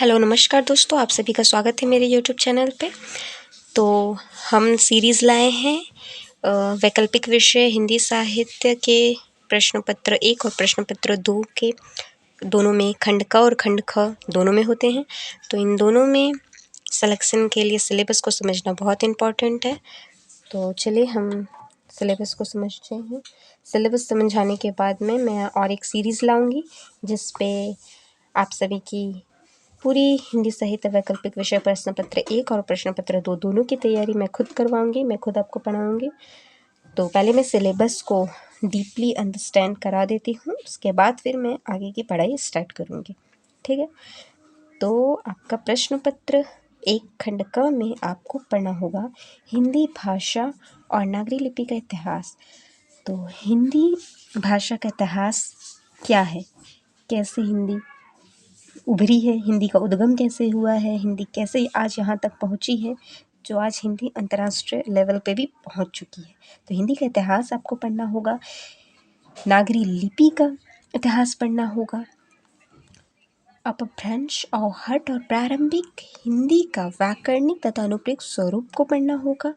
Hello नमस्कार दोस्तों, आप सभी का स्वागत है मेरे यूट्यूब चैनल पे। तो हम सीरीज़ लाए हैं वैकल्पिक विषय हिंदी साहित्य के प्रश्न पत्र 1 और प्रश्न पत्र 2 के दोनों में खंड क और खंड ख दोनों में होते हैं। तो इन दोनों में सिलेक्शन के लिए सिलेबस को समझना बहुत इम्पॉर्टेंट है। तो चलिए हम सिलेबस को समझते हैं। सिलेबस समझाने के बाद में मैं और एक सीरीज़ लाऊंगी जिस पे आप सभी की पूरी हिंदी साहित्य वैकल्पिक विषय प्रश्न पत्र 1 और प्रश्न पत्र 2 दोनों की तैयारी मैं खुद करवाऊंगी, मैं खुद आपको पढ़ाऊंगी। तो पहले मैं सिलेबस को डीपली अंडरस्टैंड करा देती हूँ, उसके बाद फिर मैं आगे की पढ़ाई स्टार्ट करूँगी। ठीक है, तो आपका प्रश्न पत्र 1 खंड क में आपको पढ़ना होगा हिंदी भाषा और नागरी लिपि का इतिहास। तो हिंदी भाषा का इतिहास क्या है, कैसे हिंदी उभरी है, हिंदी का उद्गम कैसे हुआ है, हिंदी कैसे आज यहाँ तक पहुँची है जो आज हिंदी अंतर्राष्ट्रीय लेवल पे भी पहुँच चुकी है। तो हिंदी का इतिहास आपको पढ़ना होगा, नागरी लिपि का इतिहास पढ़ना होगा, अपभ्रंश आहट और प्रारंभिक हिंदी का व्याकरणिक तथा अनुप्रेक्षित स्वरूप को पढ़ना होगा।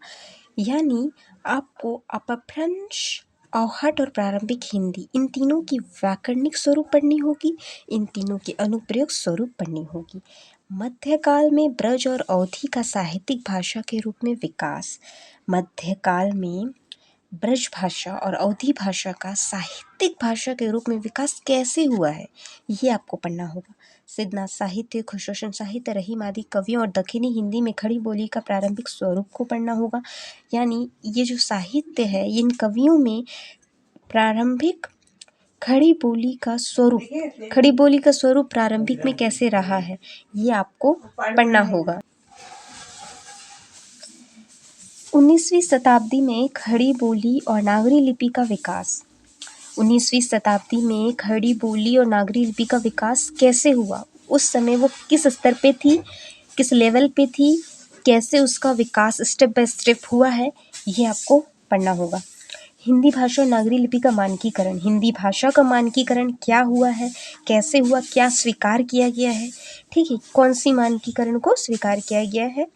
यानी आपको अपभ्रंश आहट और प्रारंभिक हिंदी इन तीनों की व्याकरणिक स्वरूप पढ़नी होगी, इन तीनों की अनुप्रयोग स्वरूप पढ़नी होगी। मध्यकाल में ब्रज और अवधी का साहित्यिक भाषा के रूप में विकास, मध्यकाल में ब्रज भाषा और अवधी भाषा का साहित्यिक भाषा के रूप में विकास कैसे हुआ है, ये आपको पढ़ना होगा। सिद्धनाथ साहित्य, खुशरोशन साहित्य, रहीम आदि कवियों और दक्षिणी हिंदी में खड़ी बोली का प्रारंभिक स्वरूप को पढ़ना होगा। यानी ये जो साहित्य है, इन कवियों में प्रारंभिक खड़ी बोली का स्वरूप प्रारंभिक में कैसे रहा है, ये आपको पढ़ना होगा। 19वीं शताब्दी में खड़ी बोली और नागरी लिपि का विकास, 19वीं शताब्दी में खड़ी बोली और नागरी लिपि का विकास कैसे हुआ, उस समय वो किस स्तर पे थी, किस लेवल पे थी, कैसे उसका विकास स्टेप बाय स्टेप हुआ है, ये आपको पढ़ना होगा। हिंदी भाषा और नागरी लिपि का मानकीकरण, हिंदी भाषा का मानकीकरण क्या हुआ है, कैसे हुआ, क्या स्वीकार किया गया है, ठीक है, कौन सी मानकीकरण को स्वीकार किया गया है।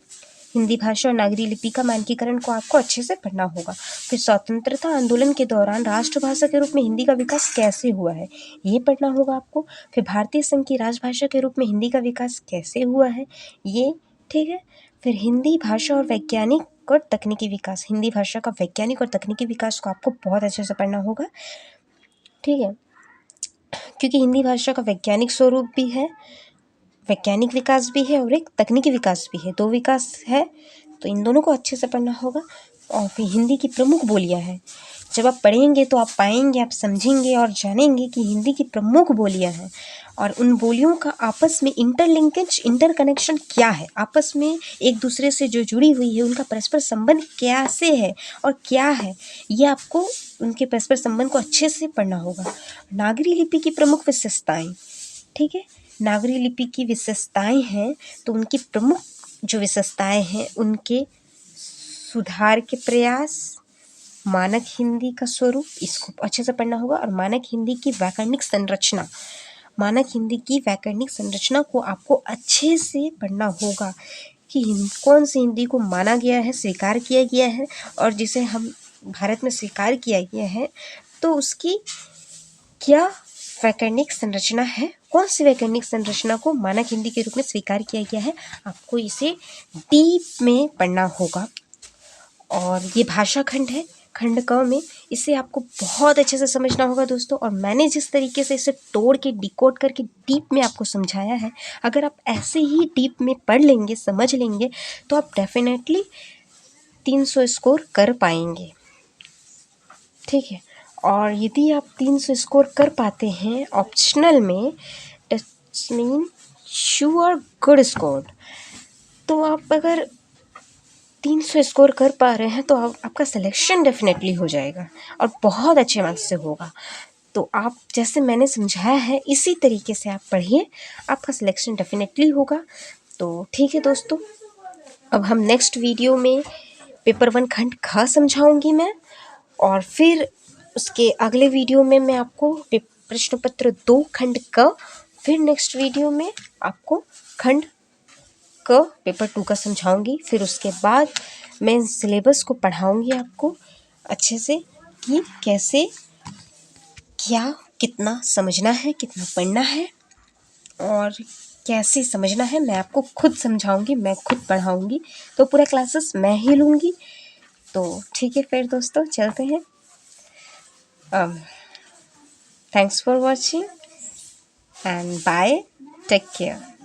हिंदी भाषा और नागरी लिपि का मानकीकरण को आपको अच्छे से पढ़ना होगा। फिर स्वतंत्रता आंदोलन के दौरान राष्ट्रभाषा के रूप में हिंदी का विकास कैसे हुआ है, ये पढ़ना होगा आपको। फिर भारतीय संघ की राजभाषा के रूप में हिंदी का विकास कैसे हुआ है, ये ठीक है। फिर हिंदी भाषा और वैज्ञानिक और तकनीकी विकास, हिंदी भाषा का वैज्ञानिक और तकनीकी विकास को आपको बहुत अच्छे से पढ़ना होगा, ठीक है, क्योंकि हिंदी भाषा का वैज्ञानिक स्वरूप भी है, वैज्ञानिक विकास भी है और एक तकनीकी विकास भी है, दो विकास है, तो इन दोनों को अच्छे से पढ़ना होगा। और फिर हिंदी की प्रमुख बोलियां हैं, जब आप पढ़ेंगे तो आप पाएंगे, आप समझेंगे और जानेंगे कि हिंदी की प्रमुख बोलियां हैं और उन बोलियों का आपस में इंटरलिंकेज, इंटरकनेक्शन क्या है, आपस में एक दूसरे से जो जुड़ी हुई है उनका परस्पर संबंध कैसे है और क्या है, ये आपको उनके परस्पर संबंध को अच्छे से पढ़ना होगा। नागरी लिपि की प्रमुख विशेषताएं, ठीक है, नागरी लिपि की विशेषताएं हैं तो उनकी प्रमुख जो विशेषताएं हैं, उनके सुधार के प्रयास, मानक हिंदी का स्वरूप, इसको अच्छे से पढ़ना होगा। और मानक हिंदी की व्याकरणिक संरचना, मानक हिंदी की व्याकरणिक संरचना को आपको अच्छे से पढ़ना होगा कि कौन सी हिंदी को माना गया है, स्वीकार किया गया है, और जिसे हम भारत में स्वीकार किया गया है तो उसकी क्या वैकरणिक संरचना है, कौन सी वैकरणिक संरचना को मानक हिंदी के रूप में स्वीकार किया गया है, आपको इसे डीप में पढ़ना होगा। और ये भाषा खंड है, खंड क में, इसे आपको बहुत अच्छे से समझना होगा दोस्तों। और मैंने जिस तरीके से इसे तोड़ के डिकोड करके डीप में आपको समझाया है, अगर आप ऐसे ही डीप में पढ़ लेंगे, समझ लेंगे, तो आप डेफिनेटली 300 स्कोर कर पाएंगे, ठीक है। और यदि आप 300 स्कोर कर पाते हैं ऑप्शनल में, that's mean you are good score. तो आप अगर 300 स्कोर कर पा रहे हैं तो आपका सिलेक्शन डेफिनेटली हो जाएगा और बहुत अच्छे मार्क्स से होगा। तो आप जैसे मैंने समझाया है इसी तरीके से आप पढ़िए, आपका सिलेक्शन डेफिनेटली होगा। तो ठीक है दोस्तों, अब हम नेक्स्ट वीडियो में पेपर 1 खंड ख समझाऊंगी मैं, और फिर उसके अगले वीडियो में मैं आपको प्रश्न पत्र 2 खंड क, फिर नेक्स्ट वीडियो में आपको खंड क पेपर 2 का समझाऊंगी। फिर उसके बाद मैं सिलेबस को पढ़ाऊंगी आपको अच्छे से कि कैसे क्या कितना समझना है, कितना पढ़ना है और कैसे समझना है मैं आपको खुद समझाऊंगी, मैं खुद पढ़ाऊंगी। तो पूरा क्लासेस मैं ही लूँगी। तो ठीक है फिर दोस्तों, चलते हैं। Thanks for watching and bye, take care.